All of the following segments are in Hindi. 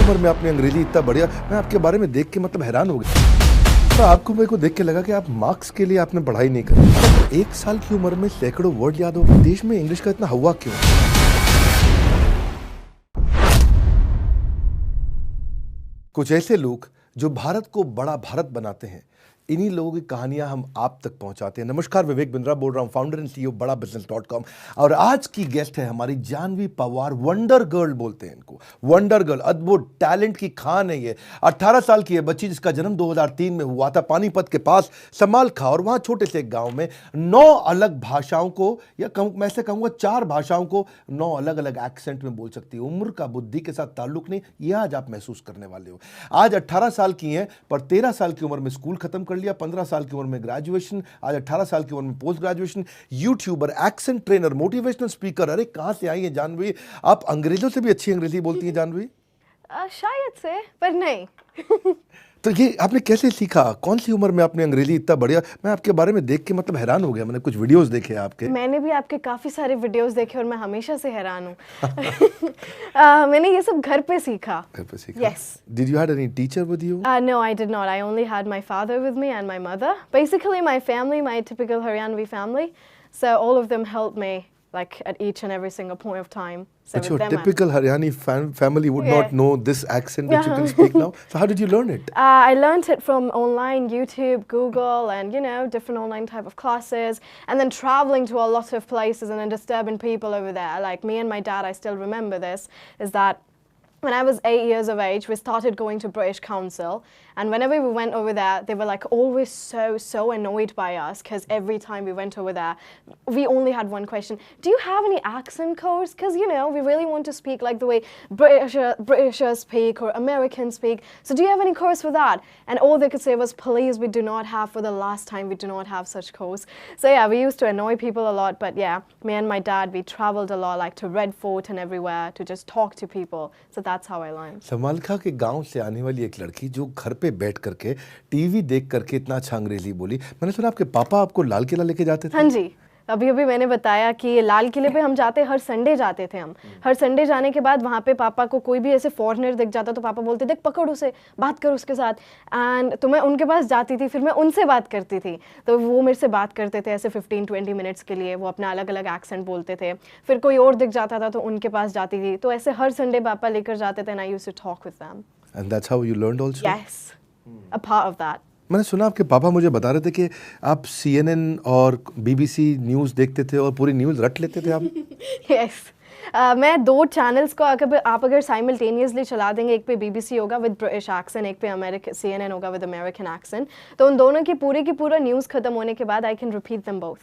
उम्र में आपने अंग्रेजी इतना बढ़िया, मैं आपके बारे में देख के मतलब हैरान हो गया। तो आपको मेरे को देख के लगा कि आप मार्क्स के लिए आपने पढ़ाई नहीं करी। 1 साल की उम्र में सैकड़ों वर्ड याद हो गए। देश में इंग्लिश का इतना हवा क्यों? कुछ ऐसे लोग जो भारत को बड़ा भारत बनाते हैं, इन्हीं लोगों की कहानियां हम आप तक पहुंचाते हैं। नमस्कार, विवेक बिंद्रा बोल रहा हूं, फाउंडर एंड सीईओ बड़ा बिजनेस.com। और आज की गेस्ट है हमारी जानवी पवार। वंडर गर्ल बोलते हैं इनको, वंडर गर्ल, अद्भुत टैलेंट की खान है ये। 18 साल की है बच्ची, जिसका जन्म 2003 में हुआ था पानीपत के पास समालखा, और वहां छोटे से एक गांव में 9 अलग भाषाओं को, या मैं ऐसे कहूंगा 4 भाषाओं को 9 अलग अलग एक्सेंट में बोल सकती है। उम्र का बुद्धि के साथ ताल्लुक नहीं, यह आज आप महसूस करने वाले हो। आज 18 साल की हैं, पर 13 साल की उम्र में स्कूल खत्म कर लिया, 15 साल की उम्र में ग्रेजुएशन, आज 18 साल की उम्र में post graduation, YouTuber, accent trainer, motivational speaker. अरे कहां से आई है जानवी? आप अंग्रेजों से भी अच्छी अंग्रेजी बोलती हैं जानवी? शायद से, पर नहीं। तो ये आपने कैसे सीखा? कौन सी उम्र में आपने अंग्रेजी इतना बढ़िया? मैं आपके बारे में देख के मतलब हैरान हो गया। मैंने कुछ वीडियोस देखे आपके। मैंने भी आपके काफी सारे वीडियोस देखे और मैं हमेशा से हैरान हूँ। मैंने ये सब घर पे सीखा। घर पे सीखा? Yes. Did you had any teacher with you? No, I did not. I only had my father with me and my mother. Basically, my family, my typical Haryanvi family. So all of them helped me, like at each and every single point of time. So But with your them, typical Haryani family would not know this accent that you can speak now. So how did you learn it? I learned it from online, YouTube, Google, and different online type of classes, and then traveling to a lot of places and then disturbing people over there. Like me and my dad, I still remember this, is that when I was 8 years of age, we started going to British Council, and whenever we went over there, they were like always so annoyed by us, because every time we went over there, we only had one question: do you have any accent course? Because we really want to speak like the way Britishers speak or Americans speak. So do you have any course for that? And all they could say was, please, we do not have, for the last time, we do not have such course. So yeah, we used to annoy people a lot, but yeah, me and my dad, we traveled a lot, like to Red Fort and everywhere, to just talk to people. So that's how I learned. Samalkha के गांव से आने वाली एक लड़की जो घर पे बैठ करके टीवी देख करके इतना अच्छा अंग्रेजी बोली। मैंने सुना आपके पापा आपको लाल किला लेके जाते थे? हाँ जी, अभी मैंने बताया कि लाल किले पे हम जाते, हर संडे जाते थे हम। हर संडे जाने के बाद वहाँ पे पापा को कोई भी ऐसे फॉरेनर दिख जाता तो पापा बोलते, देख पकड़ उसे, बात कर उसके साथ। एंड तो मैं उनके पास जाती थी, फिर मैं उनसे बात करती थी, तो वो मेरे से बात करते थे ऐसे 15-20 मिनट्स के लिए। वो अपना अलग अलग एक्सेंट बोलते थे। फिर कोई और दिख जाता था तो उनके पास जाती थी। तो ऐसे हर संडे पापा लेकर जाते थे, and I used to talk with them. And that's how you learned also? Yes, a part of that. मैंने सुना आपके पापा मुझे बता रहे थे कि आप CNN और BBC न्यूज़ देखते थे और पूरी न्यूज़ रट लेते थे आप। Yes. मैं 2 चैनल्स को आप अगर साइमल्टेनियसली चला देंगे, एक पे BBC होगा विद ब्रिटिश एक्सेंट, एक पे CNN होगा विद अमेरिकन एक्सेंट, तो उन दोनों की पूरा न्यूज़ खत्म होने के बाद I can repeat them both.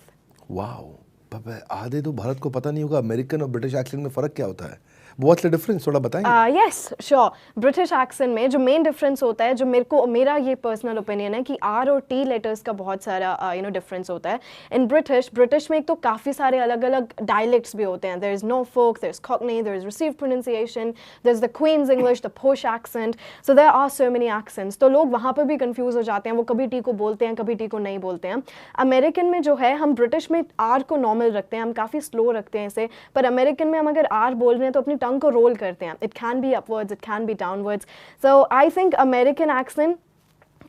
Wow, पापा आधे तो भारत को पता नहीं होगा अमेरिकन और ब्रिटिश एक्सेंट में फ़र्क क्या होता है। What's the difference? थोड़ा बताएंगे? Yes, sure. ब्रिटिश एक्सेंट में जो मेन डिफरेंस होता है, जो मेरा ये पर्सनल ओपिनियन है कि R और T लेटर्स का बहुत सारा डिफरेंस होता है। इन ब्रिटिश में एक तो काफ़ी सारे अलग अलग डायलेक्ट्स भी होते हैं। There is Norfolk, there is Cockney, there is received pronunciation, there is the Queen's English, the posh accent. So there are so many accents. तो लोग वहाँ पर भी कंफ्यूज हो जाते हैं। वो कभी T को बोलते हैं, कभी T को नहीं बोलते हैं। अमेरिकन में जो है, हम ब्रिटिश में R को नॉर्मल रखते हैं, हम काफ़ी स्लो रखते हैं इसे, पर अमेरिकन में हम अगर R बोल रहे हैं तो अपनी टंग को रोल करते हैं। It can be upwards, it can be downwards. So I think American accent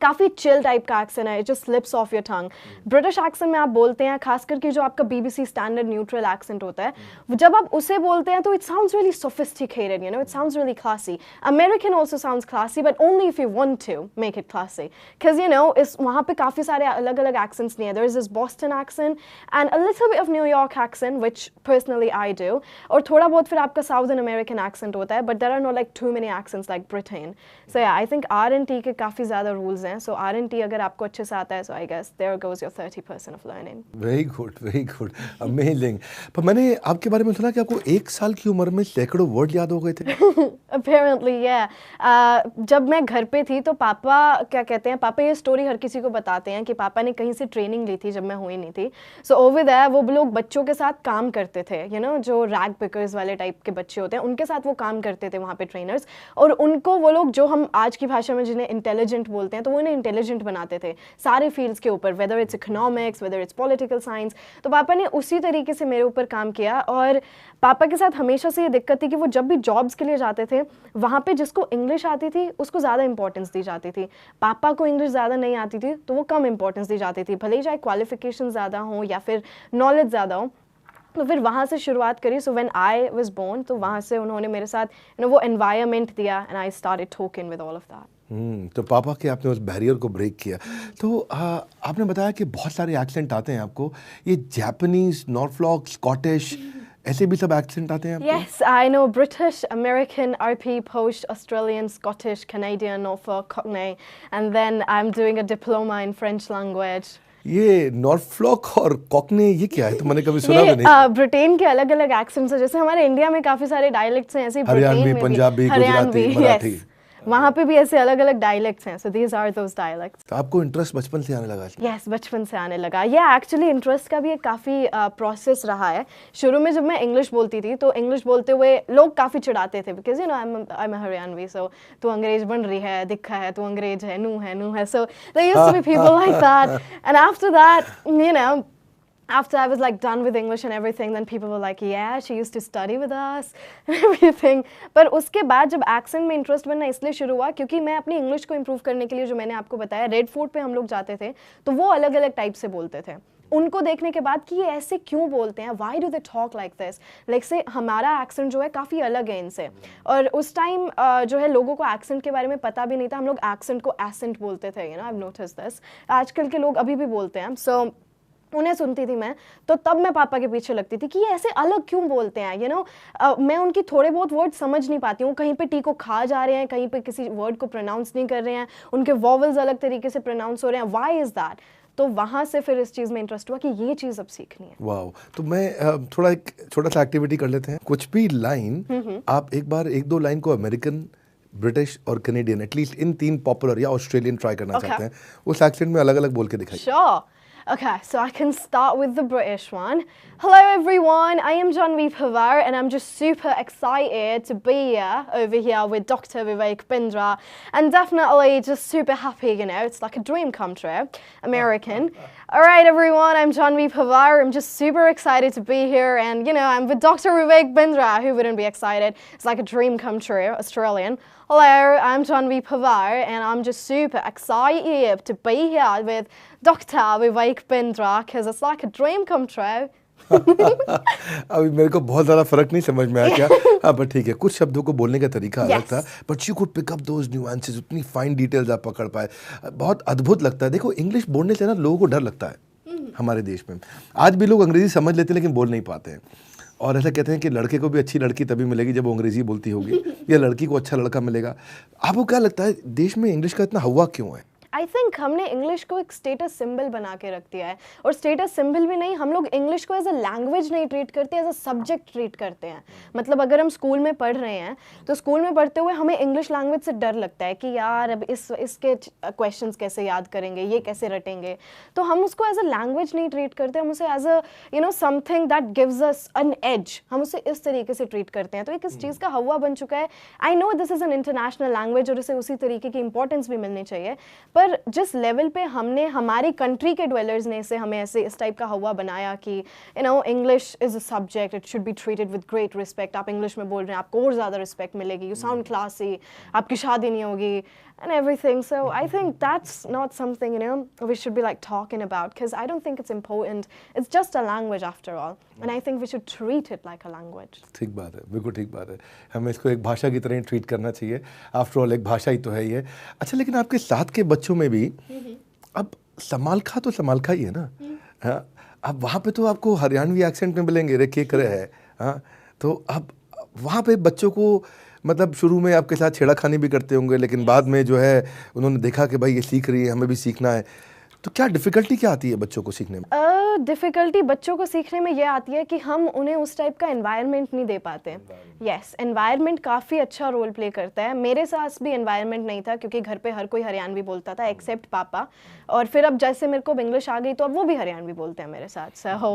काफ़ी चिल टाइप का एक्सेंट है, it just slips of your tongue. British accent में आप बोलते हैं, खासकर कि जो आपका BBC स्टैंडर्ड न्यूट्रल एक्सेंट होता है, जब आप उसे बोलते हैं तो it sounds really sophisticated, it sounds really classy. American also sounds classy, but only if you want to make it classy, because इस वहाँ पे काफ़ी सारे अलग अलग एक्सेंट्स नहीं है। There is this Boston accent and a little bit of New York accent, which personally I do, और थोड़ा बहुत फिर आपका साउदर्न अमेरिकन एक्सेंट होता है, but there are not like too many accents like Britain. So I think R&T के काफ़ी ज़्यादा रूल्स हैं। सो R&T अगर आपको अच्छे से आता है, so I guess there goes your 30% of learning. Very good, amazing. पर मैंने आपके बारे में सुना कि आपको 1 साल की उम्र में सैकड़ों वर्ड याद हो गए थे। Apparently, yeah. जब मैं घर पे थी तो पापा क्या कहते हैं, पापा ये स्टोरी हर किसी को बताते हैं कि पापा ने कहीं से ट्रेनिंग ली थी जब मैं हुई नहीं थी। सो ओवर देयर वो लोग बच्चों के साथ काम करते थे, जो रैग पिकर्स वाले टाइप के बच्चे होते हैं, उनके साथ वो काम करते थे वहाँ पे ट्रेनर्स, और उनको वो लोग जो हम आज की भाषा में जिन्हें इंटेलिजेंट बोलते हैं, तो वो वो इन्हें इंटेलिजेंट बनाते थे सारे फील्ड्स के ऊपर, whether it's economics, whether it's political science. तो पापा ने उसी तरीके से मेरे ऊपर काम किया। और पापा के साथ हमेशा से ये दिक्कत थी कि वो जब भी जॉब्स के लिए जाते थे वहाँ पे जिसको इंग्लिश आती थी उसको ज़्यादा इंपॉर्टेंस दी जाती थी, पापा को इंग्लिश ज़्यादा नहीं आती थी तो वो कम इंपॉर्टेंस दी जाती थी, भले ही चाहे क्वालिफिकेशन ज़्यादा हो या फिर नॉलेज ज़्यादा हो। तो फिर वहाँ से शुरुआत करी। So when I was born तो वहाँ से उन्होंने मेरे साथ वो एनवायरनमेंट दिया and I started talking with all of that. तो पापा के आपने उस बैरियर को ब्रेक किया। तो आपने बताया कि बहुत सारे एक्सेंट आते हैं आपको, ये जापानीज, नॉर्फॉक, स्कॉटिश, ऐसे भी सब एक्सेंट आते हैं आपको? Yes, I know British, American, RP, Posh, Australian, Scottish, Canadian, Norfolk, Cockney, and then I'm doing a diploma in French language. ये नॉर्फॉक और कॉकने ये क्या है? तो मैंने कभी सुना भी नहीं। ब्रिटेन के अलग अलग एक्सेंट्स हैं, जैसे हमारे इंडिया में काफी सारे डायलेक्ट्स हैं, ऐसे हरियाणवी, पंजाबी, गुजराती, मराठी, वहाँ पे भी ऐसे अलग अलग डायलेक्ट्स हैं। So these are those dialects. तो आपको इंटरेस्ट बचपन से आने लगा? यस, बचपन से आने लगा। ये एक्चुअली इंटरेस्ट का भी एक काफ़ी प्रोसेस रहा है। शुरू में जब मैं इंग्लिश बोलती थी तो इंग्लिश बोलते हुए लोग काफ़ी चिढ़ाते थे, because you know I am Haryanvi, so तू अंग्रेज बन रही है, दिखा है तू अंग्रेज है, नू है। So there used to be people like that, and after that you know after I was like done with English and everything, then people were like, yeah, she used to study with us and everything. पर उसके बाद जब एक्सेंट में इंटरेस्ट बनना इसलिए शुरू हुआ क्योंकि मैं अपनी इंग्लिश को इम्प्रूव करने के लिए, जो मैंने आपको बताया, रेड फोर्ट पे हम लोग जाते थे तो वो अलग अलग टाइप से बोलते थे। उनको देखने के बाद कि ये ऐसे क्यों बोलते हैं, why do they talk like this, like से हमारा एक्सेंट जो है काफ़ी अलग है इनसे। और उस टाइम जो है लोगों को एक्सेंट के बारे में पता भी नहीं था, हम लोग एक्सेंट को एसेंट बोलते थे, you know, I have noticed this. आजकल के लोग अभी भी बोलते हैं। सो उन्हें सुनती थी मैं, तो तब मैं पापा के पीछे लगती थी कि ये ऐसे अलग क्यों बोलते हैं, यू नो। मैं उनकी थोड़े बहुत वर्ड समझ नहीं पाती हूँ, कहीं पे टी को खा जा रहे हैं, कहीं पे किसी वर्ड को प्रोनाउंस नहीं कर रहे हैं, उनके वॉवल्स अलग तरीके से प्रोनाउंस हो रहे हैं, व्हाई इज दैट। तो वहाँ से फिर इस चीज़ में इंटरेस्ट हुआ कि ये चीज़ अब सीखनी है। वाओ। तो मैं थोड़ा एक छोटा सा एक्टिविटी कर लेते हैं। कुछ भी लाइन आप एक बार एक दो लाइन को अमेरिकन, ब्रिटिश और कैनेडियन, एटलीस्ट इन तीन पॉपुलर, या ऑस्ट्रेलियन ट्राई करना चाहते हैं, उस एक्सेंट में अलग अलग बोल के दिखाइए। Sure. Okay, so I can start with the British one. Hello everyone, I am Janvi Pawar and I'm just super excited to be over here with Dr. Vivek Bindra, and definitely just super happy, you know, it's like a dream come true. American. Alright everyone, I'm Janvi Pawar, I'm just super excited to be here, and you know, I'm with Dr. Vivek Bindra, who wouldn't be excited? It's like a dream come true, Australian. Hello, I'm Janvi Pawar and I'm just super excited to be here with Dr. Vivek Bindra because it's like a dream come true. अभी मेरे को बहुत ज़्यादा फर्क नहीं समझ में आया क्या। हाँ, पर ठीक है, कुछ शब्दों को बोलने का तरीका अलग था, but you could pick up those nuances, उतनी फाइन डिटेल्स आप पकड़ पाए, बहुत अद्भुत लगता है। देखो, इंग्लिश बोलने से ना लोगों को डर लगता है हमारे देश में। आज भी लोग अंग्रेजी समझ लेते हैं लेकिन बोल नहीं पाते हैं, और ऐसा कहते हैं कि लड़के को भी अच्छी लड़की तभी मिलेगी जब वो अंग्रेजी बोलती होगी, या लड़की को अच्छा लड़का मिलेगा। आपको क्या लगता है देश में इंग्लिश का इतना हवा क्यों है? आई थिंक हमने इंग्लिश को एक स्टेटस सिंबल बना के रख दिया है, और स्टेटस सिंबल भी नहीं, हम लोग इंग्लिश को एज अ लैंग्वेज नहीं ट्रीट करते, एज अ सब्जेक्ट ट्रीट करते हैं। मतलब अगर हम स्कूल में पढ़ रहे हैं तो स्कूल में पढ़ते हुए हमें इंग्लिश लैंग्वेज से डर लगता है कि यार अब इसके क्वेश्चंस कैसे याद करेंगे, ये कैसे रटेंगे, तो हम उसको एज अ लैंग्वेज नहीं ट्रीट करते, हम उसे as a you know something that gives us an edge, हम उसे इस तरीके से ट्रीट करते हैं। तो एक इस चीज़ का हवा बन चुका है। I know this is an international language और इसे उसी तरीके की इंपॉर्टेंस भी मिलनी चाहिए, पर जिस लेवल पे हमने, हमारी कंट्री के ड्वेलर्स ने इसे हमें ऐसे इस टाइप का हवा बनाया कि you know English is a subject, it should be treated with great respect. आप इंग्लिश में बोल रहे हैं, आपको और ज़्यादा रिस्पेक्ट मिलेगी, यू साउंड क्लासी, आपकी शादी नहीं होगी and everything. So I think that's not something, you know, we should be like talking about, because I don't think it's important. It's just a language after all, and I think we should treat it like a language. ठीक बात है, बिल्कुल ठीक बात है। हमें इसको एक भाषा की तरह ही ट्रीट करना चाहिए। आफ्टर ऑल एक भाषा ही तो है ये। अच्छा, लेकिन आपके साथ के बच्चों में भी अब समालखा तो समालखा ही है ना। हाँ, अब वहाँ पे तो आपको हरियाणवी एक्सेंट में मिलेंगे, रे के करे है। हाँ, तो अब वहाँ पे बच्चों को, मतलब शुरू में आपके साथ छेड़ाखानी भी करते होंगे, लेकिन बाद में जो है उन्होंने देखा कि भाई ये सीख रही है, हमें भी सीखना है, तो क्या डिफिकल्टी क्या आती है बच्चों को सीखने में? डिफ़िकल्टी बच्चों को सीखने में ये आती है कि हम उन्हें उस टाइप का एनवायरनमेंट नहीं दे पाते। यस, एनवायरनमेंट काफ़ी अच्छा रोल प्ले करता है। मेरे साथ भी एनवायरनमेंट नहीं था क्योंकि घर पे हर कोई हरियाणवी बोलता था एक्सेप्ट पापा, और फिर अब जैसे मेरे को इंग्लिश आ गई तो अब वो भी हरियाणवी बोलते हैं मेरे साथ। So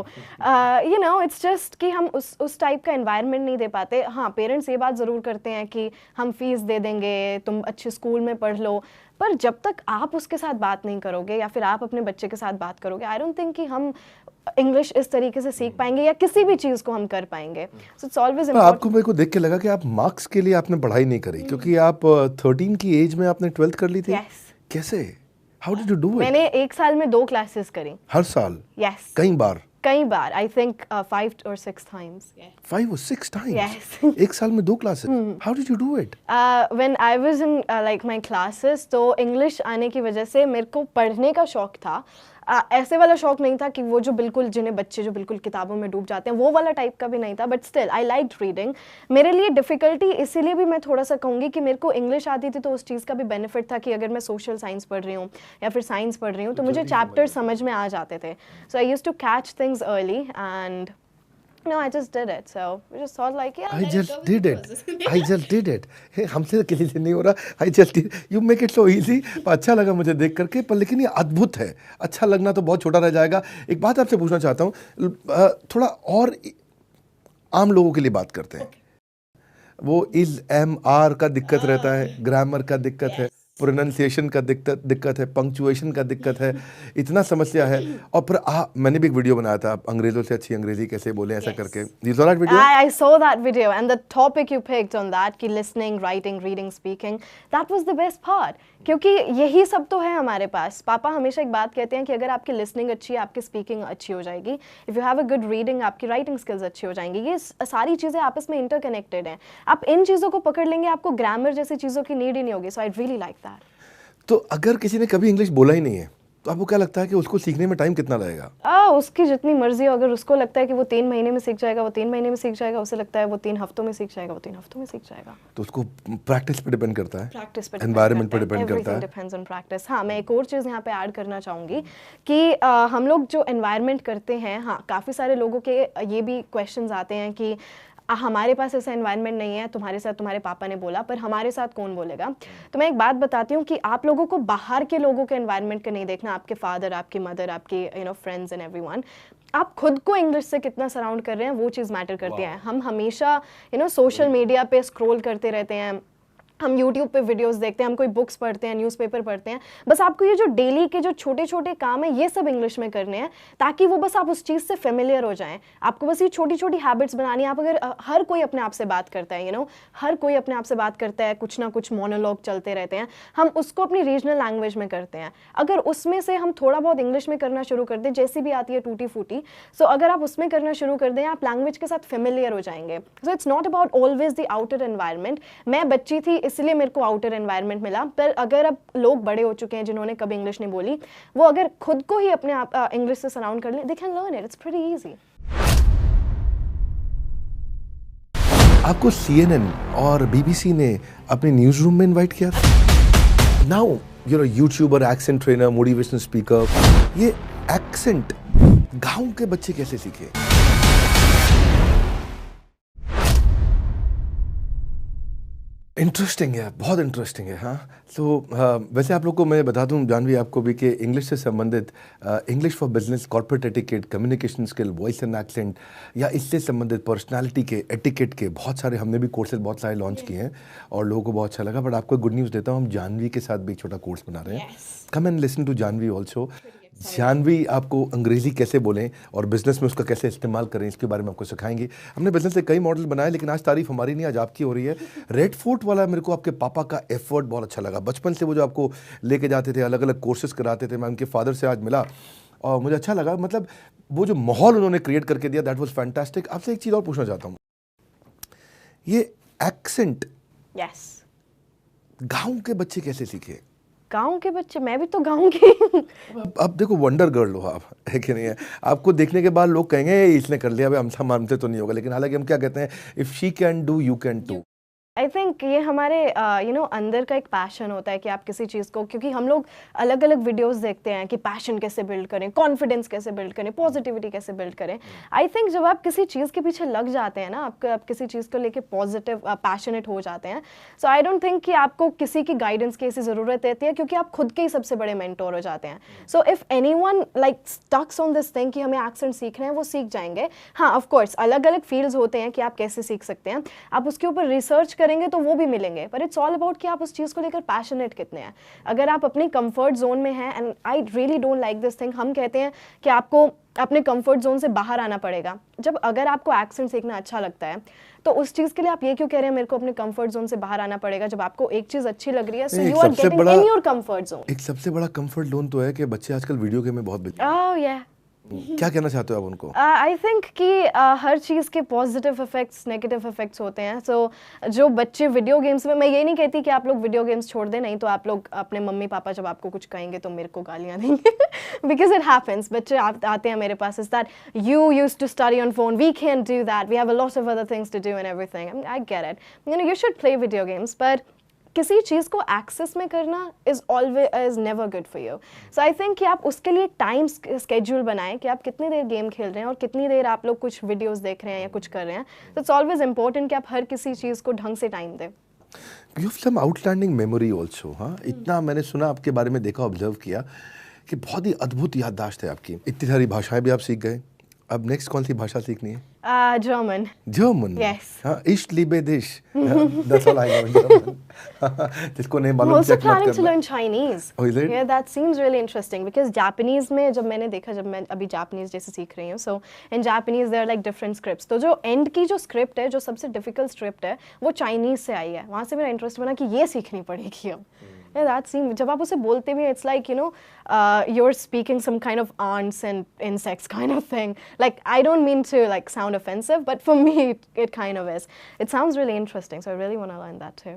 you know it's just कि हम उस टाइप का एनवायरनमेंट नहीं दे पाते। हाँ, पेरेंट्स ये बात ज़रूर करते हैं कि हम फीस दे देंगे, तुम अच्छे स्कूल में पढ़ लो, पर जब तक आप उसके साथ बात नहीं करोगे या फिर आप अपने बच्चे के साथ बात करोगे, आई डोंट थिंक कि हम इंग्लिश इस तरीके से सीख पाएंगे या किसी भी चीज़ को हम कर पाएंगे। सो इट्स ऑलवेज आपको इम्पोर्टेंट। मेरे को देख के लगा कि आप मार्क्स के लिए आपने पढ़ाई नहीं करी, क्योंकि आप 13 की एज में आपने 12th कर ली थी। Yes. कैसे? How did you do it? मैंने एक साल में 2 क्लासेस करी। हर साल? यस, कई बार? कई बार, I think 5 or 6 times. 5 or 6 times? Yes. एक साल में 2 classes? How did you do it? When I was in like my classes, तो इंग्लिश आने की वजह से मेरे को पढ़ने का शौक था। ऐसे वाला शौक नहीं था कि वो जो बिल्कुल जिन्हें बच्चे जो बिल्कुल किताबों में डूब जाते हैं वो वाला टाइप का भी नहीं था, but still I liked reading. मेरे लिए डिफ़िकल्टी इसीलिए भी मैं थोड़ा सा कहूँगी कि मेरे को इंग्लिश आती थी तो उस चीज़ का भी बेनिफिट था कि अगर मैं सोशल साइंस पढ़ रही हूँ या फिर साइंस पढ़ रही हूँ तो मुझे चैप्टर समझ में आ जाते थे। So I used to catch things early and no, I just did it. So we just thought like, yeah, I just did it. I just did it. Hey, हमसे किसी से नहीं हो रहा। I just did. You make it so easy. अच्छा लगा मुझे देख करके, पर लेकिन ये अद्भुत है। अच्छा लगना तो बहुत छोटा रह जाएगा। एक बात आपसे पूछना चाहता हूँ, थोड़ा और आम लोगों के लिए बात करते हैं। वो इज एम आर का दिक्कत रहता है, ग्रामर का दिक्कत है, प्रोनाउंसिएशन का दिक्कत है, पंक्चुएशन का दिक्कत है, इतना समस्या है। और फिर मैंने भी एक वीडियो बनाया था, अंग्रेजों से अच्छी अंग्रेजी कैसे बोले, ऐसा करके। You saw that video? I saw that video and the topic you picked on that कि listening, writing, reading, speaking, that was the best part, क्योंकि यही सब तो है हमारे पास। पापा हमेशा एक बात कहते हैं कि अगर आपकी लिसनिंग अच्छी है आपकी स्पीकिंग अच्छी हो जाएगी, if you have a good reading आपकी राइटिंग स्किल्स अच्छी हो जाएंगी। ये सारी चीज़ें आपस में इंटरकनेक्टेड हैं। आप इन चीज़ों को पकड़ लेंगे आपको ग्रामर जैसी चीज़ों की नीड ही नहीं होगी। सो आई रियली लाइक दैट। तो अगर किसी ने कभी इंग्लिश बोला ही नहीं है तो आपको क्या लगता है कि उसको सीखने में टाइम कितना लगेगा? उसकी जितनी मर्जी हो, अगर उसको लगता है कि वो 3 महीने में सीख जाएगा वो 3 महीने में सीख जाएगा, उसे लगता है वो 3 हफ्तों में सीख जाएगा वो 3 हफ्तों में सीख जाएगा। तो उसको प्रैक्टिस पे डिपेंड करता है, प्रैक्टिस पे एनवायरनमेंट पे डिपेंड करता है। Depends on practice. हाँ, मैं एक और चीज़ यहाँ पे ऐड करना चाहूँगी कि हम लोग जो एनवायरनमेंट करते हैं, हाँ काफ़ी सारे लोगों के ये भी क्वेश्चंस आते हैं कि हमारे पास ऐसा एनवायरनमेंट नहीं है, तुम्हारे साथ तुम्हारे पापा ने बोला, पर हमारे साथ कौन बोलेगा। तो मैं एक बात बताती हूँ कि आप लोगों को बाहर के लोगों के एनवायरनमेंट का नहीं देखना, आपके फादर, आपकी मदर, आपके फ्रेंड्स एंड एवरीवन, आप खुद को इंग्लिश से कितना सराउंड कर रहे हैं वो चीज़ मैटर करती है। हम हमेशा सोशल मीडिया पे स्क्रॉल करते रहते हैं, हम YouTube पे वीडियोस देखते हैं, हम कोई बुक्स पढ़ते हैं, न्यूज़पेपर पढ़ते हैं। बस आपको ये जो डेली के जो छोटे छोटे काम है ये सब इंग्लिश में करने हैं, ताकि वो बस आप उस चीज़ से फेमिलियर हो जाएं। आपको बस ये छोटी छोटी हैबिट्स बनानी है। आप अगर हर कोई अपने आप से बात करता है, हर कोई अपने आप से बात करता है, कुछ ना कुछ मोनोलॉग चलते रहते हैं, हम उसको अपनी रीजनल लैंग्वेज में करते हैं। अगर उसमें से हम थोड़ा बहुत इंग्लिश में करना शुरू कर दें, जैसी भी आती है टूटी फूटी, सो अगर आप उसमें करना शुरू कर दें आप लैंग्वेज के साथ फेमिलियर हो जाएंगे। So it's not about always the outer environment. मैं बच्ची थी इसलिए मेरे को आउटर एनवायरनमेंट मिला, पर अगर अब लोग बड़े हो चुके हैं जिन्होंने कभी इंग्लिश नहीं बोली, वो अगर खुद को ही अपने आप इंग्लिश से सराउंड कर लें, they can learn it, it's pretty easy. आपको CNN और BBC ने अपने न्यूज़ रूम में इनवाइट किया था। Now you're a YouTuber, accent trainer, motivational speaker, ये एक्सेंट गांव के बच्चे कैसे सीखे? इंटरेस्टिंग है, बहुत इंटरेस्टिंग है। हाँ, तो वैसे आप लोग को मैं बता दूं, जानवी आपको भी, कि इंग्लिश से संबंधित English for business, corporate etiquette, communication skill, voice and accent, या इससे संबंधित पर्सनालिटी के, एटिकेट के बहुत सारे हमने भी कोर्सेज बहुत सारे लॉन्च किए हैं और लोगों को बहुत अच्छा लगा। बट आपको गुड न्यूज़ देता हूँ, हम जानवी के साथ भी एक छोटा कोर्स बना रहे हैं। Come and listen to Janhvi also. Janhvi आपको अंग्रेज़ी कैसे बोलें और बिज़नेस में उसका कैसे इस्तेमाल करें इसके बारे में आपको सिखाएंगी। हमने बिज़नेस से कई मॉडल बनाए, लेकिन आज तारीफ हमारी नहीं, आज आपकी हो रही है। रेड फोर्ट वाला मेरे को आपके पापा का एफर्ट बहुत अच्छा लगा। बचपन से वो जो आपको लेके जाते थे, अलग अलग कोर्सेज कराते थे, मैं उनके फादर से आज मिला और मुझे अच्छा लगा। मतलब वो जो माहौल उन्होंने क्रिएट करके दिया, दैट वाज फैंटास्टिक। आपसे एक चीज़ और पूछना चाहता हूँ, ये एक्सेंट गाँव के बच्चे कैसे सीखे? गांव के बच्चे, मैं भी तो गांव की। अब देखो, वंडर गर्ल हो आप, है कि नहीं है? आपको देखने के बाद लोग कहेंगे इसने कर लिया, हमसे तो नहीं होगा। लेकिन हालांकि हम क्या कहते हैं, if she can do you can too. I think ये हमारे अंदर का एक पैशन होता है कि आप किसी चीज़ को, क्योंकि हम लोग अलग अलग वीडियोस देखते हैं कि पैशन कैसे बिल्ड करें, कॉन्फिडेंस कैसे बिल्ड करें, पॉजिटिविटी कैसे बिल्ड करें। आई थिंक जब आप किसी चीज़ के पीछे लग जाते हैं ना, आप किसी चीज़ को लेके पॉजिटिव पैशनेट हो जाते हैं, सो आई डोंट थिंक कि आपको किसी की गाइडेंस की ऐसी ज़रूरत रहती है, क्योंकि आप खुद के ही सबसे बड़े मेंटोर हो जाते हैं। So if anyone like stucks on this thing कि हमें एक्सेंट सीखना है, वो सीख जाएंगे। हाँ, ऑफ कोर्स अलग अलग फील्ड्स होते हैं कि आप कैसे सीख सकते हैं, आप उसके ऊपर रिसर्च करेंगे तो वो भी मिलेंगे, पर इट्स ऑल अबाउट कि आप उस चीज़ को लेकर पैशनेट कितने हैं। अगर आप अपनी कंफर्ट जोन में हैं, and I really don't like this thing, हम कहते हैं कि आपको अपने कंफर्ट जोन से बाहर आना पड़ेगा। जब अगर आपको एक्सेंट सीखना अच्छा लगता है तो उस चीज़ के लिए आप ये क्यों कह रहे हैं मेरे को अपने कंफर्ट जोन से बाहर आना पड़ेगा, जब आपको एक चीज़ अच्छी लग रही है, so you are getting in your comfort zone. एक सबसे बड़ा कंफर्ट जोन तो है कि बच्चे आजकल वीडियो गेम में बहुत बिजी ओह या क्या कहना चाहते हो आप उनको? आई थिंक कि हर चीज़ के पॉजिटिव इफेक्ट्स, नेगेटिव इफेक्ट्स होते हैं। सो जो बच्चे वीडियो गेम्स में, मैं ये नहीं कहती कि आप लोग वीडियो गेम्स छोड़ दें, नहीं तो आप लोग अपने मम्मी पापा जब आपको कुछ कहेंगे तो मेरे को गालियाँ देंगे बिकॉज इट हैपन्स। बच्चे आते हैं मेरे पास, is that you used to study on phone, we can do that, we have a lot of other things to do and everything. I get it, you should play video games, पर किसी चीज़ को एक्सेस में करना is never good for you. So I think कि आप उसके लिए टाइम स्केड्यूल बनाएं कि आप कितनी देर गेम खेल रहे हैं और कितनी देर आप लोग कुछ वीडियोस देख रहे हैं या कुछ कर रहे हैं। तो इट्स ऑलवेज इंपॉर्टेंट कि आप हर किसी चीज़ को ढंग से टाइम दें। You have some outstanding memory also. हाँ, इतना मैंने सुना, आपके बारे में देखा, ऑब्जर्व किया कि बहुत ही अद्भुत याददाश्त है आपकी। इतनी सारी भाषाएं भी आप सीख गए। अब नेक्स्ट कौन सी भाषा सीखनी है? German. जर्मन। Yes. हाँ, इश्ट लिबे दिश, that's all I know German. जिसको नहीं I'm मालूम also चेक मत planning to करना। learn Chinese. Oh, is it? Yeah, that seems really interesting because Japanese में जब मैंने देखा, जब मैं अभी Japanese जैसे सीख रही हूँ, so in Japanese there are like different scripts. तो जो end की जो script है, जो सबसे difficult script है, वो Chinese से आई है। वहाँ से मेरा interest बना कि ये सीखनी पड़ेगी अब। Yeah, that seems, जब आप उसे बोलते भी, it's like, you're speaking some kind of ants and insects kind of thing. Like, I don't mean to like sound offensive, but for me it kind of is. It sounds really interesting, so I really want to learn that too.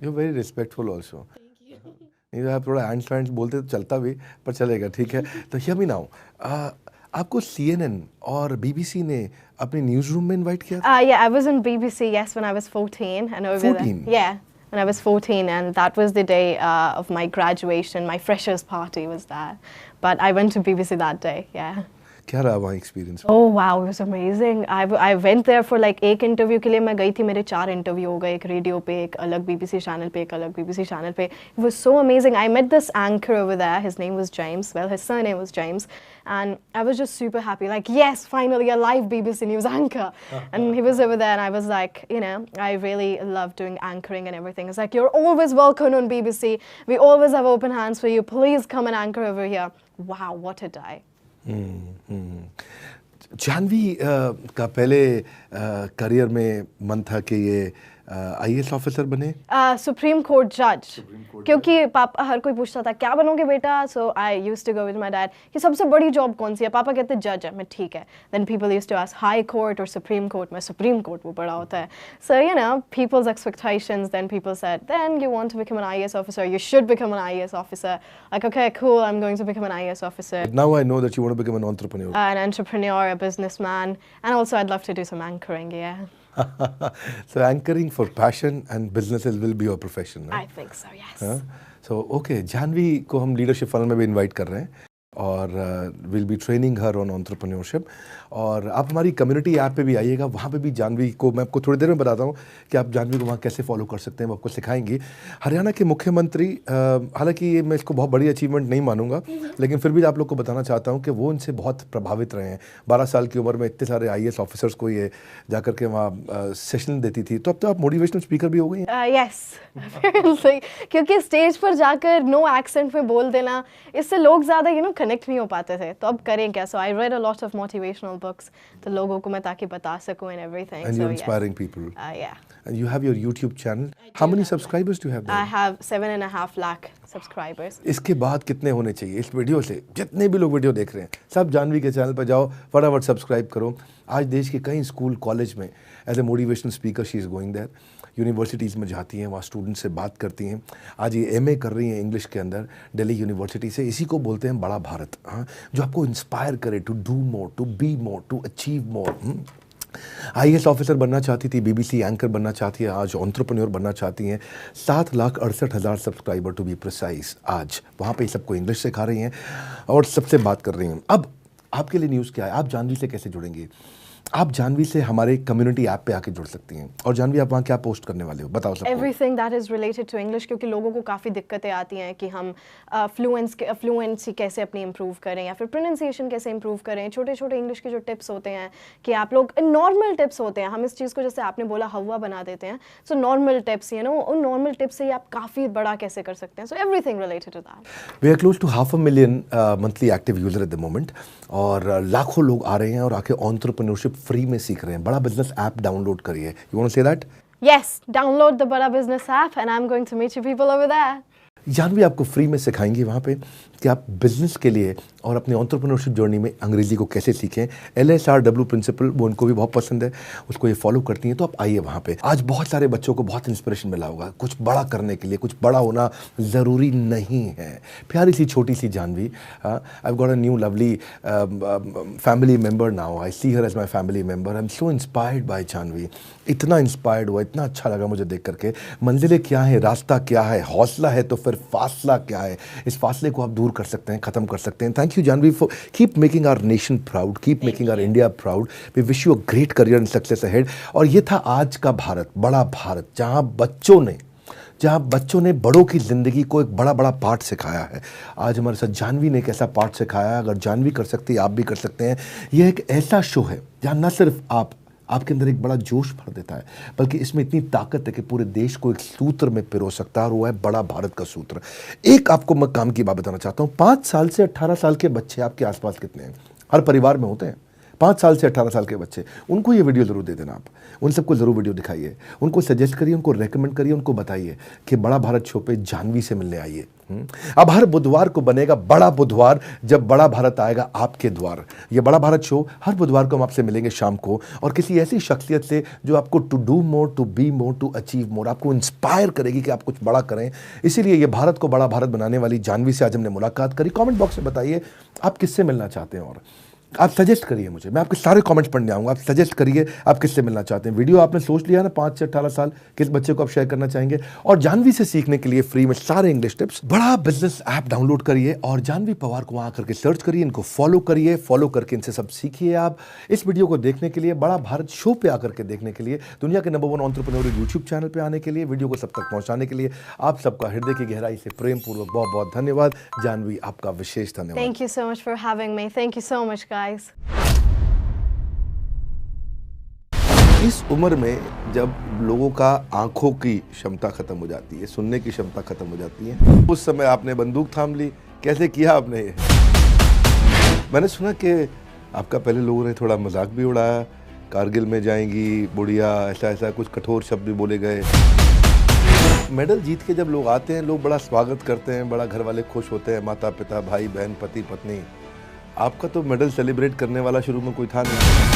You're very respectful also. नहीं तो आप थोड़ा एंड्स फैंड्स बोलते तो चलता भी, पर चलेगा, ठीक है। तो हियर मी नाउ, आपको CNN और BBC ने अपने न्यूज़ रूम में इनवाइट किया था? Yeah, I was in BBC, yes, when I was 14 and over 14? there. Yeah. When I was 14, and that was the day of my graduation. My freshers party was that, but I went to BBC that day. Yeah. क्या रहा वहाँ experience? Oh wow, it was amazing. I went there for like एक इंटरव्यू के लिए मैं गई थी, मेरे 4 इंटरव्यू हो गए, एक रेडियो पे, एक अलग BBC चैनल पे, एक अलग BBC चैनल पे. It was so amazing. I met this anchor over there. His name was James. Well, his surname was James, and I was just super happy. Like, yes, finally a live BBC News anchor. And he was over there, and I was like, I really love doing anchoring and everything. It's like, you're always welcome on BBC. We always have open hands for you. Please come and anchor over here. Wow, what a day. Janhvi का पहले करियर में मन था कि ये IAS ऑफिसर बने? सुप्रीम कोर्ट जज, क्योंकि पापा, हर कोई पूछता था क्या बनोगे बेटा, so I used to go with my dad कि सबसे बड़ी जॉब कौन सी है, पापा कहते जज है, मैं ठीक है, then people used to ask high court और सुप्रीम कोर्ट, मैं सुप्रीम कोर्ट, वो बड़ा होता है, so peoples expectations, then people said then you want to become an IAS officer, you should become an IAS officer, like okay cool, I am going to become an IAS officer. Now I know that you want to become an entrepreneur. An entrepreneur, a businessman, and also I'd love to do some anchoring, yeah. So anchoring for passion and businesses will be your profession. I think so, yes. So okay, Janhvi को हम लीडरशिप फनल में भी इनवाइट कर रहे हैं और will be training her on entrepreneurship. और आप हमारी कम्युनिटी ऐप पे भी आइएगा, वहाँ पे भी जानवी को मैं आपको थोड़ी देर में बताता हूँ कि आप जानवी को वहाँ कैसे फॉलो कर सकते हैं, वो आपको सिखाएंगी. हरियाणा के मुख्यमंत्री, हालांकि ये मैं इसको बहुत बड़ी अचीवमेंट नहीं मानूंगा, लेकिन फिर भी आप लोग को बताना चाहता हूँ कि वो इनसे बहुत प्रभावित रहे हैं. 12 साल की उम्र में इतने सारे IAS ऑफिसर्स को ये जा करके वहाँ सेशन देती थी. तो अब तो आप मोटिवेशनल स्पीकर भी हो गई हैं? यस, क्योंकि स्टेज पर जाकर नो एक्सेंट में बोल देना, इससे लोग ज़्यादा कनेक्ट नहीं हो पाते थे, तो अब करें क्या. So I read a lot of motivational books, तो लोगों को मैं ताकि बता सकूं and everything. And you're inspiring people. Yeah. And you have your YouTube channel. How many subscribers do you have there? I have 7.5 lakh subscribers. इसके बाद कितने होने चाहिए इस वीडियो से? जितने भी लोग वीडियो देख रहे हैं, सब जानवी के चैनल पर जाओ, फटाफट सब्सक्राइब करो. आज देश के कई स्कूल कॉलेज में as a motivational speaker she is going there. Universities में जाती हैं, वहाँ स्टूडेंट से बात करती हैं. आज ये MA कर रही हैं इंग्लिश के अंदर दिल्ली यूनिवर्सिटी से. इसी को बोलते हैं बड़ा भारत. हाँ, जो आपको इंस्पायर करे to do more, to be more, to achieve more. IAS officer बनना चाहती थी, बीबीसी एंकर बनना चाहती है, आज एंटरप्रेन्योर बनना चाहती हैं। 7,68,000 सब्सक्राइबर टू बी प्रिसाइज। आज वहाँ पे सबको इंग्लिश सिखा रही हैं और सबसे बात कर रही हैं। अब आपके लिए न्यूज़ क्या है? आप जानवी से कैसे जुड़ेंगे? आप जानवी से हमारे कम्युनिटी ऐप पे आके जुड़ सकती हैं। और जानवी, आप वहाँ क्या पोस्ट करने वाले हो, बताओ सबको। Everything that is related to English, क्योंकि लोगों को काफ़ी दिक्कतें आती हैं कि हम फ्लुएंसी कैसे अपनी इम्प्रूव करें या फिर प्रोनाउंसिएशन कैसे इम्प्रूव करें। छोटे छोटे इंग्लिश के जो टिप्स होते हैं कि आप लोग नॉर्मल टिप्स होते हैं, हम इस चीज़ को जैसे आपने बोला हवा बना देते हैं। So normal tips, you know, उन नॉर्मल टिप्स से ही आप काफ़ी बड़ा कैसे कर सकते हैं। So everything related to that. We are close to 500,000 monthly active user at the moment और लाखों लोग आ रहे हैं और आके एंटरप्रेन्योरशिप फ्री में सीख रहे हैं। बड़ा बिजनेस ऐप डाउनलोड करिए। You want to say that? Yes, download the Bada Business app and I'm going to meet you people over there. Janhvi आपको फ्री में सिखाएंगे वहाँ पे कि आप बिजनेस के लिए और अपने एंटरप्रेन्योरशिप जर्नी में अंग्रेजी को कैसे सीखें। LSRW प्रिंसिपल, वो उनको भी बहुत पसंद है, उसको ये फॉलो करती हैं। तो आप आइए वहाँ पे। आज बहुत सारे बच्चों को बहुत इंस्पिरेशन मिला होगा। कुछ बड़ा करने के लिए कुछ बड़ा होना ज़रूरी नहीं है। प्यारी सी छोटी सी Janvi, I got a new lovely family member now. I see her as my family member. I am so inspired by Janvi. इतना इंस्पायर्ड हुआ, इतना अच्छा लगा मुझे देख करके। मंजिलें क्या है, रास्ता क्या है, हौसला है तो फिर फासला क्या है। इस फासले को आप दूर कर सकते हैं, खत्म कर सकते हैं। Thank you Janhvi for keep making our nation proud, keep making our India proud. We wish you a great career and success ahead. और ये था आज का भारत, बड़ा भारत, जहां बच्चों ने बड़ों की ज़िंदगी को एक बड़ा बड़ा पार्ट सिखाया है। आज हमारे साथ जानवी ने एक ऐसा पार्ट सिखाया है। अगर जानवी कर सकती है, आप भी कर सकते हैं। यह एक ऐसा शो है जहाँ न सिर्फ आपके अंदर एक बड़ा जोश भर देता है, बल्कि इसमें इतनी ताकत है कि पूरे देश को एक सूत्र में पिरो सकता है, और वो है बड़ा भारत का सूत्र। एक आपको मैं काम की बात बताना चाहता हूँ। 5 साल से 18 साल के बच्चे आपके आसपास कितने हैं? हर परिवार में होते हैं 5 साल से 18 साल के बच्चे। उनको ये वीडियो ज़रूर दे देना। आप उन सबको ज़रूर वीडियो दिखाइए, उनको सजेस्ट करिए, उनको रेकमेंड करिए, उनको बताइए कि बड़ा भारत शो पे जानवी से मिलने आइए। अब हर बुधवार को बनेगा बड़ा बुधवार, जब बड़ा भारत आएगा आपके द्वार। ये बड़ा भारत शो हर बुधवार को हम आपसे मिलेंगे शाम को, और किसी ऐसी शख्सियत से जो आपको to do more, to be more, to achieve more, आपको इंस्पायर करेगी कि आप कुछ बड़ा करें। इसीलिए ये भारत को बड़ा भारत बनाने वाली जानवी से आज हमने मुलाकात करी। कमेंट बॉक्स में बताइए आप किससे मिलना चाहते हैं, और आप सजेस्ट करिए मुझे, मैं आपके सारे कमेंट्स पढ़ने आऊँगा। आप सजेस्ट करिए आप किससे मिलना चाहते हैं। वीडियो आपने सोच लिया ना, 5 से 18 साल किस बच्चे को आप शेयर करना चाहेंगे। और जानवी से सीखने के लिए फ्री में सारे इंग्लिश टिप्स, बड़ा बिजनेस ऐप डाउनलोड करिए और जानवी पवार को वहाँ करके सर्च करिए, इनको फॉलो करिए, फॉलो करके इनसे सब सीखिए। आप इस वीडियो को देखने के लिए, बड़ा भारत शो पे आकर के देखने के लिए, दुनिया के नंबर 1 एंटरप्रेन्योर यूट्यूब चैनल पे आने के लिए, वीडियो को सब तक पहुँचाने के लिए आप सबका हृदय की गहराई से प्रेम पूर्वक बहुत बहुत धन्यवाद। जानवी, आपका विशेष धन्यवाद। Thank you so much for having me. Thank you so much, guys. इस उम्र में जब लोगों का आंखों की क्षमता खत्म हो जाती है, सुनने की क्षमता खत्म हो जाती है, उस समय आपने बंदूक थाम ली। कैसे किया आपने ये? मैंने सुना कि आपका पहले लोगों ने थोड़ा मजाक भी उड़ाया, कारगिल में जाएंगी बुढ़िया, ऐसा कुछ कठोर शब्द भी बोले गए। मेडल जीत के जब लोग आते हैं, लोग बड़ा स्वागत करते हैं, बड़ा घर वाले खुश होते हैं, माता पिता, भाई बहन, पति पत्नी। आपका तो मेडल सेलिब्रेट करने वाला शुरू में कोई था नहीं।